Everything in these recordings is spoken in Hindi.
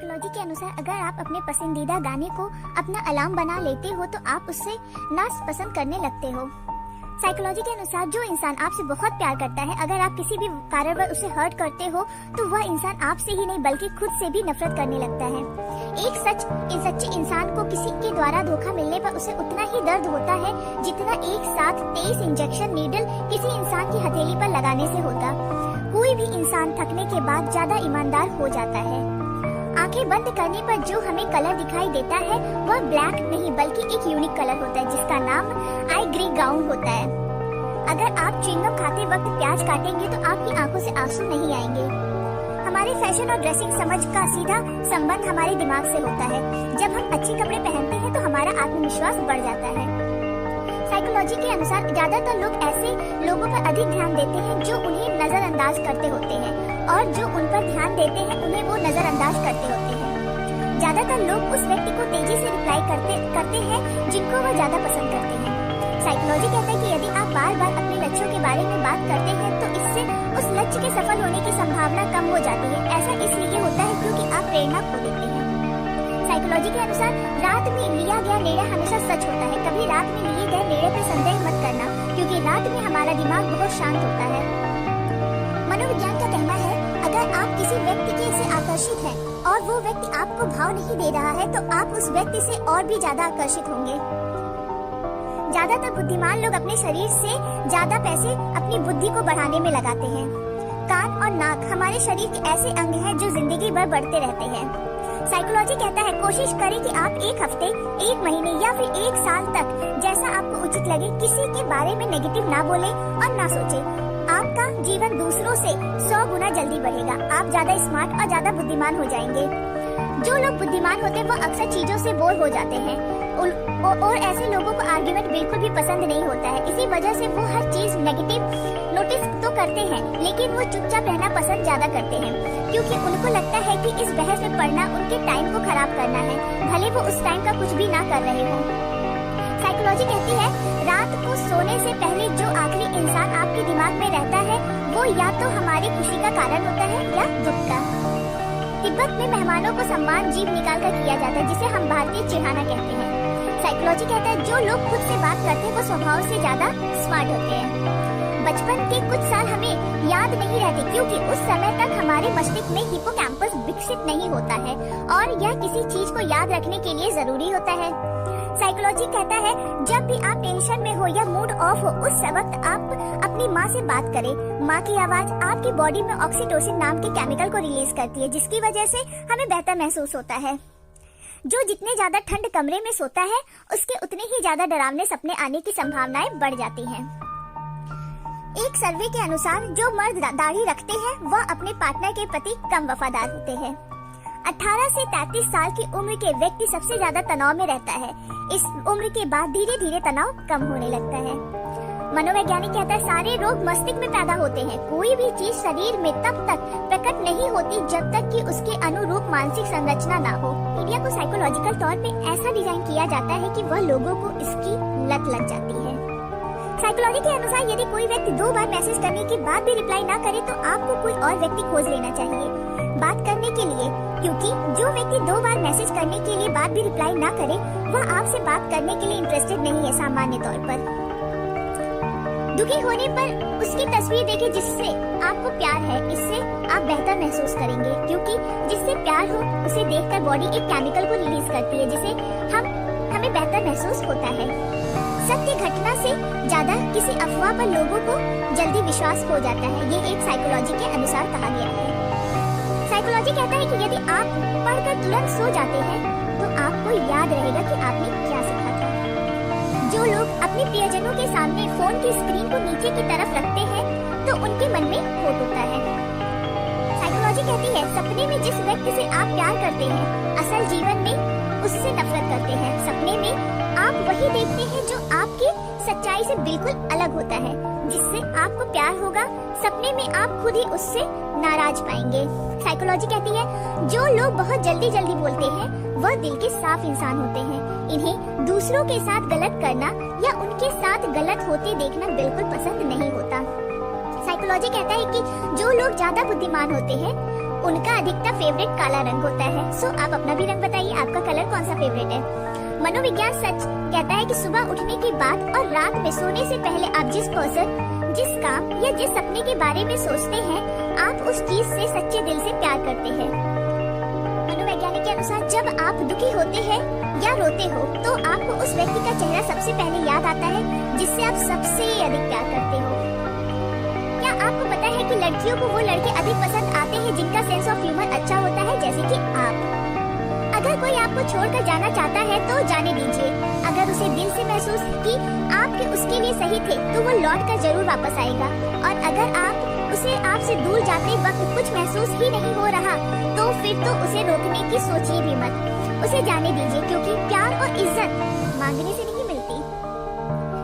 साइकोलॉजी के अनुसार अगर आप अपने पसंदीदा गाने को अपना अलार्म बना लेते हो तो आप उससे नापसंद करने लगते हो। साइकोलॉजी के अनुसार जो इंसान आपसे बहुत प्यार करता है, अगर आप किसी भी कारणवश उसे हर्ट करते हो तो वह इंसान आपसे ही नहीं बल्कि खुद से भी नफरत करने लगता है। एक सच्चे इंसान को किसी के द्वारा धोखा मिलने पर उसे उतना ही दर्द होता है जितना एक साथ 23 इंजेक्शन नीडल किसी इंसान की हथेली पर लगाने से होता। कोई भी इंसान थकने के बाद ज्यादा ईमानदार हो जाता है। आंखें बंद करने पर जो हमें कलर दिखाई देता है वह ब्लैक नहीं बल्कि एक यूनिक कलर होता है जिसका नाम आई ग्रे गाउन होता है। अगर आप च्युइंगम खाते वक्त प्याज काटेंगे तो आपकी आंखों से आंसू नहीं आएंगे। हमारे फैशन और ड्रेसिंग समझ का सीधा संबंध हमारे दिमाग से होता है। जब हम अच्छे कपड़े पहनते हैं तो हमारा आत्मविश्वास बढ़ जाता है। साइकोलॉजी के अनुसार ज्यादातर लोग ऐसे लोगों पर अधिक ध्यान देते हैं जो उन्हें नजरअंदाज करते होते हैं और जो उन पर ध्यान देते हैं उन्हें वो नजरअंदाज करते होते हैं। ज्यादातर लोग उस व्यक्ति को तेजी से रिप्लाई करते हैं जिनको वह ज्यादा पसंद करते हैं। साइकोलॉजी कहता है कि यदि आप बार बार अपने लक्ष्यों के बारे में बात करते हैं तो इससे उस लक्ष्य के सफल होने की संभावना कम हो जाती है। ऐसा इसलिए होता है क्योंकि आप प्रेरणा खो देते हैं। साइकोलॉजी के अनुसार रात में लिया गया निर्णय हमेशा सच होता है। कभी रात में लिए गए निर्णय पर संदेह मत करना क्योंकि रात में हमारा दिमाग बहुत शांत होता है। मनोविज्ञान का कहना है अगर आप किसी व्यक्ति के से आकर्षित हैं और वो व्यक्ति आपको भाव नहीं दे रहा है तो आप उस व्यक्ति से और भी ज्यादा आकर्षित होंगे। ज्यादातर बुद्धिमान लोग अपने शरीर से ज्यादा पैसे अपनी बुद्धि को बढ़ाने में लगाते हैं। कान और नाक हमारे शरीर के ऐसे अंग हैं जो जिंदगी भर बढ़ते रहते हैं। साइकोलॉजी कहता है कोशिश करें कि आप एक हफ्ते, एक महीने या फिर एक साल तक जैसा आपको उचित लगे किसी के बारे में नेगेटिव ना बोले और ना सोचे। आपका जीवन दूसरों से 100 गुना जल्दी बढ़ेगा। आप ज्यादा स्मार्ट और ज्यादा बुद्धिमान हो जाएंगे। जो लोग बुद्धिमान होते हैं वो अक्सर चीजों से बोर हो जाते हैं और ऐसे लोगों को आर्गुमेंट बिल्कुल भी पसंद नहीं होता है। इसी वजह से वो हर चीज नेगेटिव नोटिस तो करते हैं लेकिन वो चुपचाप रहना पसंद ज्यादा करते हैं क्योंकि उनको लगता है कि इस बहस में पढ़ना उनके टाइम को खराब करना है, भले वो उस टाइम का कुछ भी ना कर रहे हो। साइकोलॉजी कहती है रात को सोने से पहले जो आखिरी इंसान आपके दिमाग में रहता है वो या तो हमारी खुशी का कारण होता है या दुख का। तिब्बत में मेहमानों को सम्मान जीभ निकाल कर किया जाता है जिसे हम भारतीय चिढ़ाना कहते हैं। साइकोलॉजी कहता है जो लोग खुद से बात करते हैं वो स्वभाव से ज्यादा स्मार्ट होते हैं। बचपन के कुछ साल हमें याद नहीं रहते क्योंकि उस समय तक हमारे मस्तिष्क में हिप्पोकैम्पस विकसित नहीं होता है और यह किसी चीज को याद रखने के लिए जरूरी होता है। साइकोलॉजी कहता है जब भी आप टेंशन में हो या मूड ऑफ हो उस वक्त आप अपनी माँ से बात करें। माँ की आवाज आपकी बॉडी में ऑक्सीटोसिन नाम के केमिकल को रिलीज करती है जिसकी वजह से हमें बेहतर महसूस होता है। जो जितने ज्यादा ठंड कमरे में सोता है उसके उतने ही ज्यादा डरावने सपने आने की संभावनाएं बढ़ जाती हैं। एक सर्वे के अनुसार जो मर्द दाढ़ी रखते हैं वह अपने पार्टनर के प्रति कम वफादार होते हैं। 18 से 33 साल की उम्र के व्यक्ति सबसे ज्यादा तनाव में रहता है। इस उम्र के बाद धीरे धीरे तनाव कम होने लगता है। मनोवैज्ञानिक कहता है सारे रोग मस्तिष्क में पैदा होते हैं। कोई भी चीज शरीर में तब तक प्रकट नहीं होती जब तक कि उसके अनुरूप मानसिक संरचना ना हो। मीडिया को साइकोलॉजिकल तौर पे ऐसा डिजाइन किया जाता है कि वह लोगों को इसकी लत लग जाती है। साइकोलॉजी के अनुसार यदि कोई व्यक्ति 2 बार मैसेज करने के बाद भी रिप्लाई ना करे तो आपको कोई और व्यक्ति खोज लेना चाहिए बात करने के लिए, क्योंकि जो व्यक्ति 2 बार मैसेज करने के लिए बाद भी रिप्लाई ना करे वह आपसे बात करने के लिए इंटरेस्टेड नहीं है। सामान्य तौर पर दुखी होने पर उसकी तस्वीर देखें जिससे आपको प्यार है। इससे आप बेहतर महसूस करेंगे क्योंकि जिससे प्यार हो उसे देखकर बॉडी एक केमिकल को रिलीज करती है जिसे हमें बेहतर महसूस होता है। सत्य घटना से ज्यादा किसी अफवाह पर लोगों को जल्दी विश्वास हो जाता है। ये एक साइकोलॉजी के अनुसार कहा गया है। साइकोलॉजी कहता है कि यदि आप पढ़कर तुरंत सो जाते हैं तो आपको याद रहेगा कि आपने क्या सीखा था। जो लोग अपने प्रियजनों के सामने फोन की स्क्रीन को नीचे की तरफ रखते हैं तो उनके मन में खोट होता है। साइकोलॉजी कहती है सपने में जिस व्यक्ति से आप प्यार करते हैं असल जीवन में उससे नफरत करते हैं। सपने में आप वही देखते हैं जो आपकी सच्चाई से बिल्कुल अलग होता है। जिससे आपको प्यार होगा सपने में आप खुद ही उससे नाराज पाएंगे। साइकोलॉजी कहती है जो लोग बहुत जल्दी बोलते हैं वह दिल के साफ इंसान होते हैं। इन्हें दूसरों के साथ गलत करना या उनके साथ गलत होते देखना बिल्कुल पसंद नहीं होता। साइकोलॉजी कहता है कि जो लोग ज्यादा बुद्धिमान होते हैं उनका अधिकतर फेवरेट काला रंग होता है। सो आप अपना भी रंग बताइए, आपका कलर कौन सा फेवरेट है। मनोविज्ञान सच कहता है कि सुबह उठने के बाद और रात में सोने से पहले आप जिस पर्सन, जिस काम या जिस सपने के बारे में सोचते हैं, आप उस चीज से सच्चे दिल से प्यार करते हैं। मनोवैज्ञानिक के अनुसार जब आप दुखी होते हैं या रोते हो तो आपको उस व्यक्ति का चेहरा सबसे पहले याद आता है जिससे आप सबसे अधिक प्यार करते हो। क्या आपको पता है कि लड़कियों को वो लड़के अधिक पसंद आते हैं जिनका सेंस ऑफ ह्यूमर अच्छा होता है, जैसे कि आप। अगर कोई आपको छोड़कर जाना चाहता है तो जाने दीजिए। अगर उसे दिल से महसूस कि आपके उसके लिए सही थे तो वो लौट कर जरूर वापस आएगा। और अगर आप उसे आपसे दूर जाते वक्त कुछ महसूस ही नहीं हो रहा तो फिर तो उसे रोकने की सोचिए भी मत। उसे जाने दीजिए, क्योंकि प्यार और इज्जत मांगने से नहीं मिलती।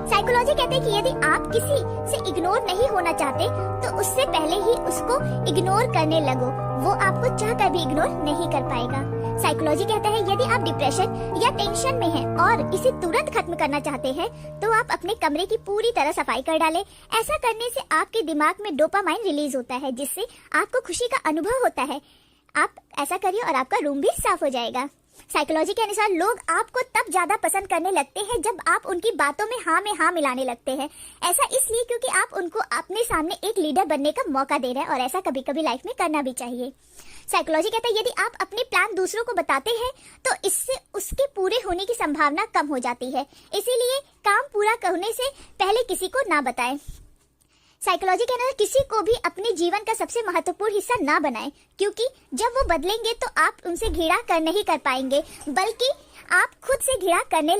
साइकोलॉजी कहते हैं कि यदि आप किसी से इग्नोर नहीं होना चाहते तो उससे पहले ही उसको इग्नोर करने लगो, वो आपको चाहकर भी इग्नोर नहीं कर पाएगा। साइकोलॉजी कहता है यदि आप डिप्रेशन या टेंशन में हैं और इसे तुरंत खत्म करना चाहते हैं तो आप अपने कमरे की पूरी तरह सफाई कर डालें। ऐसा करने से आपके दिमाग में डोपामाइन रिलीज होता है जिससे आपको खुशी का अनुभव होता है। आप ऐसा करिए और आपका रूम भी साफ हो जाएगा। साइकोलॉजी के अनुसार लोग आपको तब ज्यादा पसंद करने लगते हैं जब आप उनकी बातों में हाँ मिलाने लगते हैं। ऐसा इसलिए क्योंकि आप उनको अपने सामने एक लीडर बनने का मौका दे रहे हैं और ऐसा कभी कभी लाइफ में करना भी चाहिए। साइकोलॉजी कहता है यदि आप अपने प्लान दूसरों को बताते हैं तो इससे उसके पूरे होने की संभावना कम हो जाती है, इसीलिए काम पूरा करने से पहले किसी को ना बताएं। साइकोलॉजी के अनुसार किसी को भी अपने जीवन का सबसे महत्वपूर्ण हिस्सा ना बनाएं, क्योंकि जब वो बदलेंगे तो आप उनसे घृणा कर नहीं कर पाएंगे, बल्कि आप खुद से घृणा करने